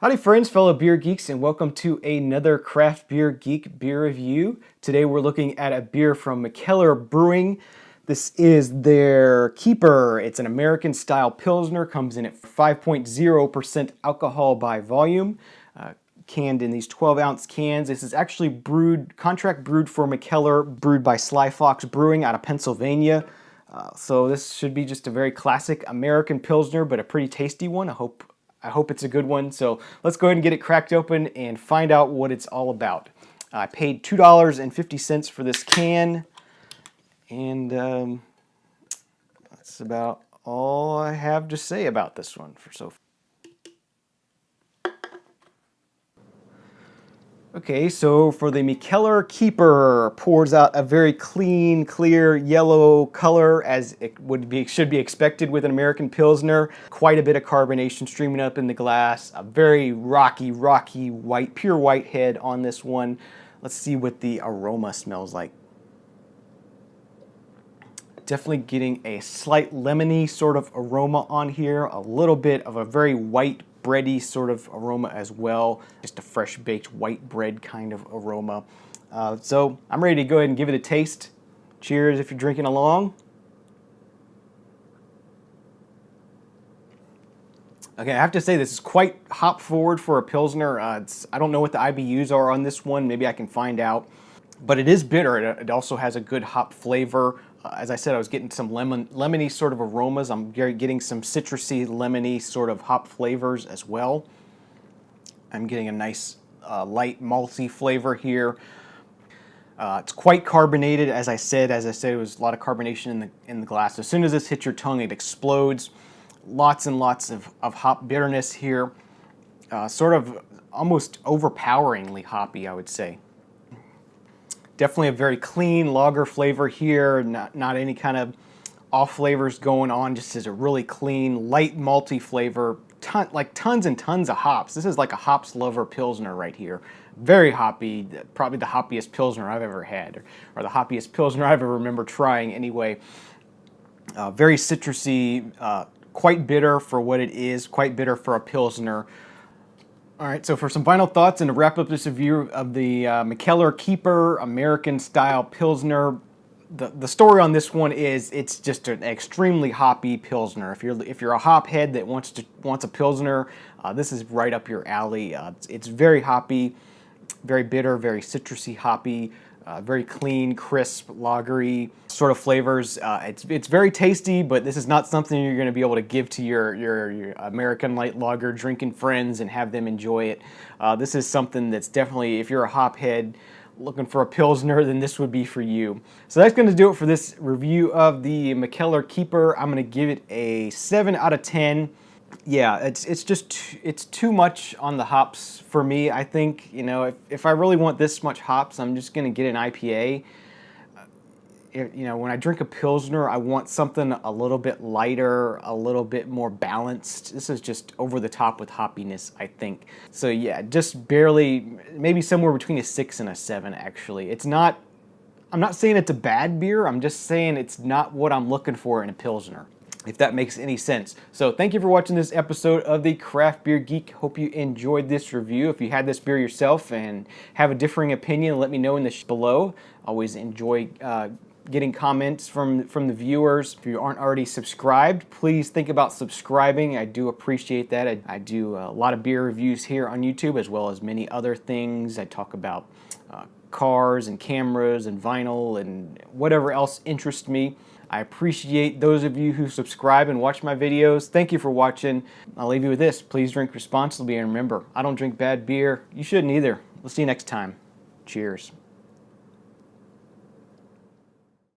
Howdy friends, fellow beer geeks, and welcome to another Craft Beer Geek beer review. Today we're looking at a beer from Mikkeller Brewing. This is their Keeper. It's an American style Pilsner, comes in at 5.0% alcohol by volume, canned in these 12-ounce cans. This is actually contract brewed for Mikkeller, brewed by Sly Fox Brewing out of Pennsylvania. So this should be just a very classic American Pilsner, but a pretty tasty one. I hope it's a good one. So let's go ahead and get it cracked open and find out what it's all about. I paid $2.50 for this can, and that's about all I have to say about this one for so far. Okay, so for the Mikkeller Keeper, pours out a very clean, clear yellow color as it should be expected with an American Pilsner. Quite a bit of carbonation streaming up in the glass. A very rocky white, pure white head on this one. Let's see what the aroma smells like. Definitely getting a slight lemony sort of aroma on here. A little bit of a very white, bready sort of aroma as well. Just a fresh baked white bread kind of aroma. So I'm ready to go ahead and give it a taste. Cheers if you're drinking along. Okay, I have to say this is quite hop forward for a Pilsner. I don't know what the IBUs are on this one. Maybe I can find out. But it is bitter. It also has a good hop flavor. As I said, I was getting some lemony sort of aromas. I'm getting some citrusy, lemony sort of hop flavors as well. I'm getting a nice light malty flavor here. It's quite carbonated, as I said. It was a lot of carbonation in the glass. As soon as this hits your tongue, it explodes. Lots and lots of hop bitterness here. Sort of almost overpoweringly hoppy, I would say. Definitely a very clean lager flavor here, not any kind of off flavors going on, just as a really clean, light malty flavor, like tons and tons of hops. This is like a hops lover Pilsner right here. Very hoppy, probably the hoppiest Pilsner I've ever had, or the hoppiest Pilsner I've ever remember trying anyway. Very citrusy, quite bitter for what it is, quite bitter for a Pilsner. All right, so for some final thoughts and to wrap up this review of the Mikkeller Keeper American Style Pilsner, the story on this one is it's just an extremely hoppy Pilsner. If you're a hop head that wants a Pilsner, this is right up your alley. It's very hoppy, very bitter, very citrusy, hoppy. Very clean, crisp, lagery sort of flavors. It's very tasty, but this is not something you're going to be able to give to your American light lager drinking friends and have them enjoy it. This is something that's definitely, if you're a hop head looking for a Pilsner, then this would be for you. So that's going to do it for this review of the Mikkeller Keeper. I'm going to give it a 7 out of 10. Yeah, it's too much on the hops for me. I think, you know, if I really want this much hops, I'm just gonna get an IPA. You know, when I drink a Pilsner, I want something a little bit lighter, a little bit more balanced. This is just over the top with hoppiness, I think. So yeah, just barely, maybe somewhere between a 6 and a 7 actually. I'm not saying it's a bad beer, I'm just saying it's not what I'm looking for in a Pilsner, if that makes any sense. So thank you for watching this episode of the Craft Beer Geek. Hope you enjoyed this review. If you had this beer yourself and have a differing opinion, let me know in the below. Always enjoy getting comments from the viewers. If you aren't already subscribed, please think about subscribing. I do appreciate that. I do a lot of beer reviews here on YouTube, as well as many other things. I talk about cars and cameras and vinyl and whatever else interests me. I appreciate those of you who subscribe and watch my videos. Thank you for watching. I'll leave you with this. Please drink responsibly, and remember, I don't drink bad beer. You shouldn't either. We'll see you next time. Cheers.